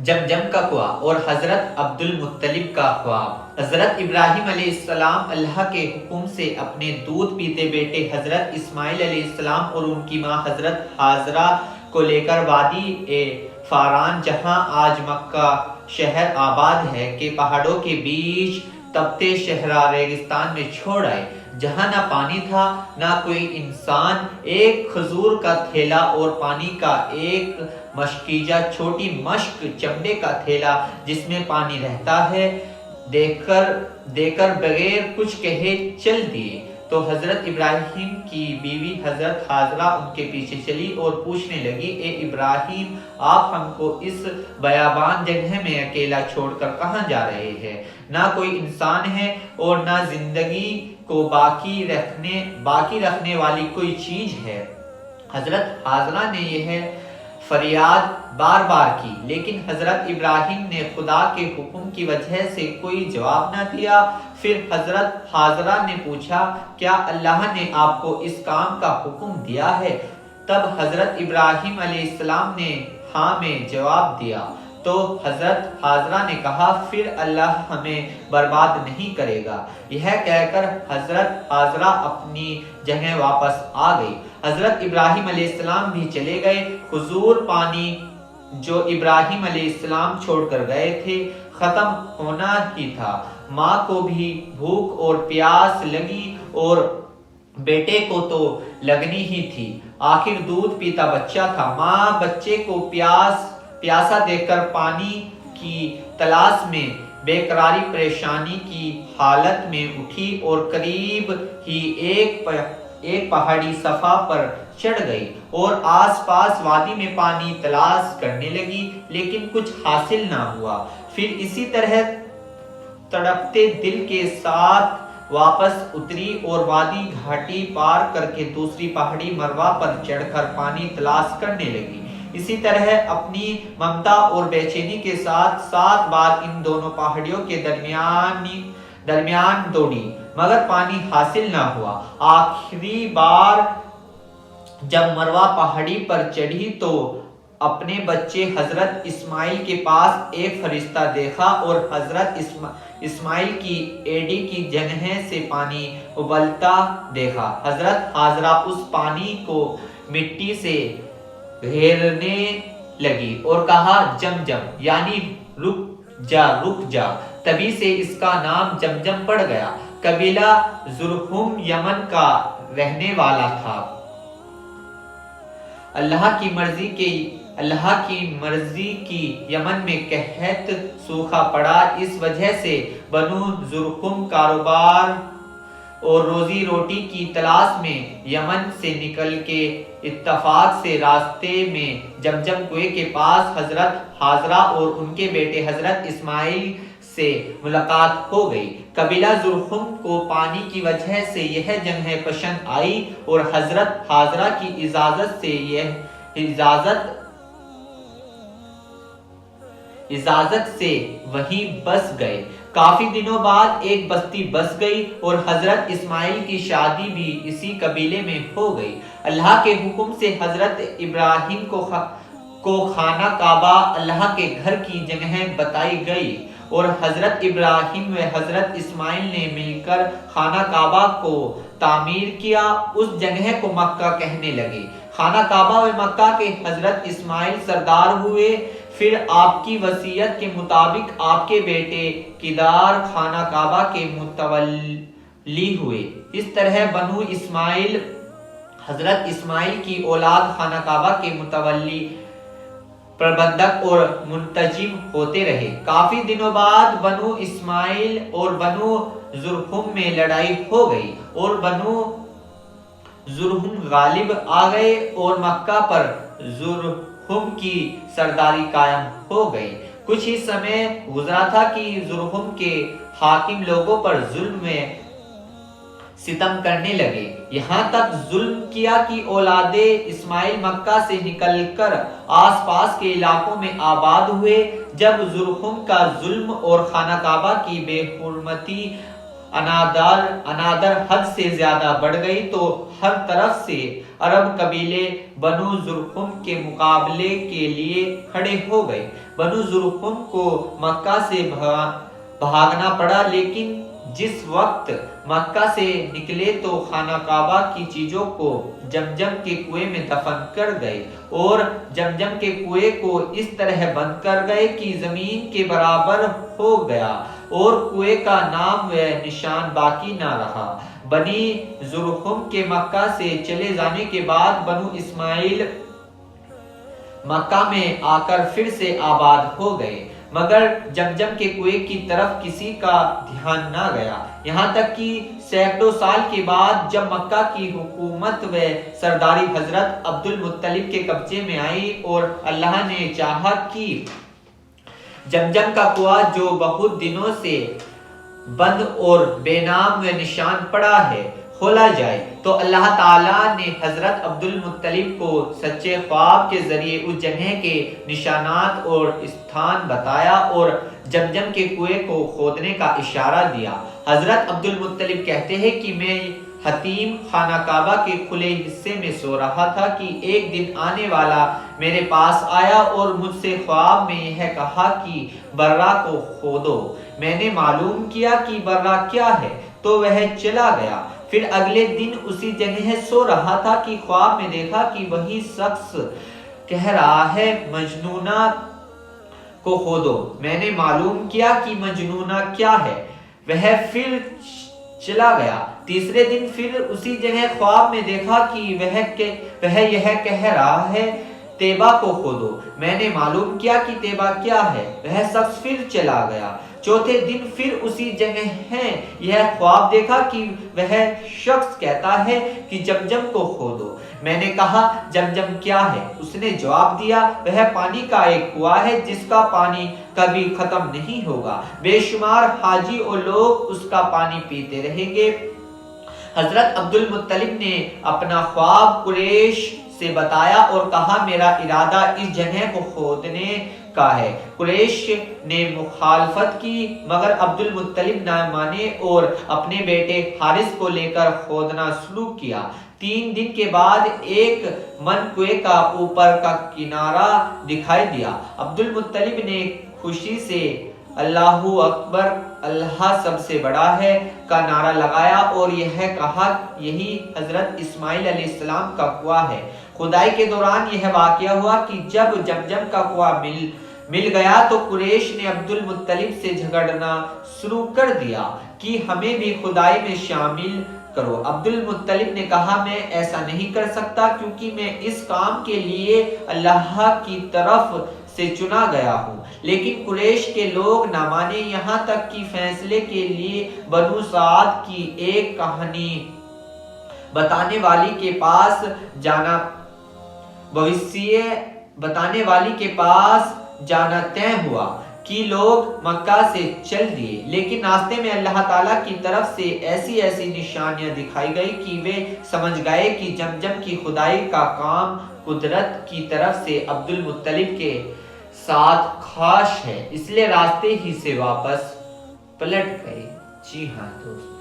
जमजम का कुआं और हजरत अब्दुल मुत्तलिब का ख्वाब। हजरत इब्राहिम अलैहिस्सलाम अल्लाह के हुक्म से अपने दूध पीते बेटे हजरत इस्माइल अलैहिस्सलाम और उनकी माँ हजरत हाजरा को लेकर वादी ए फारान, जहाँ आज मक्का शहर आबाद है, के पहाड़ों के बीच तपते शहरा रेगिस्तान में छोड़ आए, जहाँ ना पानी था ना कोई इंसान। एक खजूर का थैला और पानी का एक मशकीजा, छोटी मश्क चमड़े का थैला जिसमें पानी रहता है, देकर बगैर कुछ कहे चल दिए। तो हजरत इब्राहिम की बीवी हजरत हाजरा उनके पीछे चली और पूछने लगी, ए इब्राहिम, आप हमको इस बयाबान जगह में अकेला छोड़कर कहाँ जा रहे हैं? ना कोई इंसान है और ना जिंदगी को बाकी रखने वाली कोई चीज है। हजरत हाजरा ने यह फरियाद बार बार की, लेकिन हजरत इब्राहिम ने खुदा के हुक्म की वजह से कोई जवाब न दिया। फिर हजरत हाजरा ने पूछा, क्या अल्लाह ने आपको इस काम का हुक्म दिया है? तब हजरत इब्राहिम अलैहिस्सलाम ने हाँ में जवाब दिया। तो हजरत हाजरा ने कहा, फिर अल्लाह हमें बर्बाद नहीं करेगा। यह कहकर हजरत हाजरा अपनी जगह वापस आ गई। हजरत इब्राहिम अलैहिस्सलाम भी चले गए। हुजूर पानी जो इब्राहिम अलैहिस्सलाम छोड़कर गए थे खत्म होना ही था। माँ को भी भूख और प्यास लगी और बेटे को तो लगनी ही थी। आखिर दूध पीता बच्चा था। माँ बच्चे को प्यासा देखकर पानी की तलाश में बेकरारी परेशानी की हालत में उठी और करीब ही एक पहाड़ी सफा पर चढ़ गई और आसपास वादी में पानी तलाश करने लगी, लेकिन कुछ हासिल ना हुआ। फिर इसी तरह तड़पते दिल के साथ वापस उतरी और वादी घाटी पार करके दूसरी पहाड़ी मरवा पर चढ़कर पानी तलाश करने लगी। इसी तरह अपनी ममता और बेचैनी के साथ 7 बार इन दोनों पहाड़ियों के दरमियान दौड़ी, मगर पानी हासिल ना हुआ। आखिरी बार जब मरवा पहाड़ी पर चढ़ी तो अपने बच्चे हजरत इस्माइल के पास एक फरिश्ता देखा और हजरत इस्माइल की एड़ी की जगह से पानी उबलता देखा। हजरत हाजरा उस पानी को मिट्टी से घेरने लगी और कहा, जमजम, यानी रुक जा। तभी से इसका नाम जमजम पड़ गया। कबीला जुरहुम यमन का रहने वाला था। अल्लाह की मर्जी की यमन में कहत सूखा पड़ा। इस वजह से बनु जुरहुम कारोबार और रोजी रोटी की तलाश में यमन से निकल के इत्तफाक से रास्ते में जमजम कुएं के पास हजरत हाजरा और उनके बेटे हजरत इस्माइल से मुलाकात हो गई। कबीला जुरहुम को पानी की वजह से यह जगह पसंद आई और हजरत हाजरा की इजाजत से वहीं बस गए। काफी दिनों बाद एक बस्ती बस गई और हजरत इस्माइल की शादी भी इसी कबीले में हो गई। अल्लाह के हुक्म से हजरत इब्राहिम को खाना काबा अल्लाह के घर की जगह बताई गई और हजरत इब्राहिम व हजरत इस्माइल ने मिलकर खाना काबा को तामीर किया। उस जगह को मक्का कहने लगे। खाना काबा व मक्का के हजरत इस्माइल सरदार हुए। फिर आपकी वसीयत के मुताबिक आपके बेटे किदार खाना काबा के मुतवल्ली हुए। इस तरह बनु इस्माइल हजरत इस्माइल की औलाद खाना काबा के मुतवल्ली, प्रबंधक और मुंतजिम होते रहे। काफी दिनों बाद बनु इस्माइल और बनु जुरहुम में लड़ाई हो गई और बनु जुरहुम गालिब आ गए और मक्का पर जुरहुम की सरदारी कायम हो गई। कुछ ही समय गुजरा था कि जुरहुम के हाकिम लोगों पर जुल्म में सितम करने लगे। यहाँ तक जुल्म किया कि औलादे इस्माइल मक्का से निकलकर आसपास के इलाकों में आबाद हुए। जब जुरहुम का जुल्म और खाना काबा की बेहुरमती अनादर हद से ज्यादा बढ़ गई तो हर तरफ से अरब कबीले बनु जुरहुम के मुकाबले के लिए खड़े हो गए। बनु जुरहुम को मक्का से भागना पड़ा, लेकिन जिस वक्त मक्का से निकले तो खाना काबा की चीजों को जमजम के कुएं में दफन कर गए और जमजम के कुएं को इस तरह बंद कर गए कि जमीन के बराबर हो गया और कुएं का नाम व निशान बाकी ना रहा। बनी जुरहुम के मक्का से चले जाने के बाद बनु इस्माइल मक्का में आकर फिर से आबाद हो गए, मगर जमजम के कुएं की तरफ किसी का ध्यान ना गया। यहाँ तक कि सैकड़ों साल के बाद जब मक्का की हुकूमत व सरदारी हजरत अब्दुल मुत्तलिब के कब्जे में आई और अल्लाह ने चाहा कि जमजम का कुआं जो बहुत दिनों से बंद और बेनाम व निशान पड़ा है खोला जाए, तो अल्लाह ताला ने हजरत अब्दुल मुत्तलिब को सच्चे ख्वाब के जरिए उस जगह के निशानात और स्थान बताया और जमजम के कुएं को खोदने का इशारा दिया। हजरत अब्दुल मुत्तलिब कहते हैं कि मैं हतीम खाना काबा के खुले हिस्से में सो रहा था कि एक दिन आने वाला मेरे पास आया और मुझसे ख्वाब में यह कहा कि बर्रा को खोदो। मैंने मालूम किया कि बर्रा क्या है तो वह चला गया। फिर अगले दिन उसी जगह सो रहा था कि ख्वाब में देखा कि वही शख्स कह रहा है मजनूना को खोदो। मैंने मालूम किया कि मजनूना क्या है, वह फिर चला गया। तीसरे दिन फिर उसी जगह ख्वाब में देखा कि वह यह कह रहा है तेबा को खोदो। मैंने मालूम किया कि तेबा क्या है, वह शख्स फिर चला गया। चौथे दिन फिर उसी जगह है यह ख्वाब देखा कि वह शख्स कहता है कि जमजम को खोदो। मैंने कहा जमजम क्या है? उसने जवाब दिया वह पानी का एक कुआं है जिसका पानी कभी खत्म नहीं होगा, बेशुमार हाजी और लोग उसका पानी पीते रहेंगे। हजरत अब्दुल मुत्तलिब ने अपना ख्वाब कुरैश से बताया और कहा मेरा इरादा इस जगह को खोदने का है। कुरैश ने मुखालफत की, मगर अब्दुल मुत्तलिब ना माने और अपने बेटे हारिस को लेकर खोदना शुरू किया। 3 दिन के बाद एक मन कुएं का ऊपर का किनारा दिखाई दिया। अब्दुल मुत्तलिब ने खुशी से अल्लाहू अकबर, अल्लाह सबसे बड़ा है का नारा लगाया और यह कहा यही हजरत इस्माइल अलैहिस्सलाम का कुआं है। खुदाई के दौरान यह वाकया हुआ कि जब जमजम का कुआं मिल गया तो कुरैश ने अब्दुल मुत्तलिब से झगड़ना शुरू कर दिया कि हमें भी खुदाई में शामिल करो। अब्दुल मुत्तलिब ने कहा मैं ऐसा नहीं कर सकता क्योंकि मैं इस काम के लिए अल्लाह की तरफ से चुना गया हूँ। लेकिन कुरैश के लोग ना माने, यहाँ तक कि फैसले के लिए बनु साद की एक कहानी बताने वाली के पास जाना भविष्य बताने वाली के पास जाना तय हुआ कि लोग मक्का से चल दिए। लेकिन रास्ते में अल्लाह ताला की तरफ से ऐसी ऐसी निशानियां दिखाई गई कि वे समझ गए कि जमजम की खुदाई का काम कुदरत की तरफ से अब्दुल मुत्तलिब के साथ खास है, इसलिए रास्ते ही से वापस पलट गए। जी हाँ दोस्तों।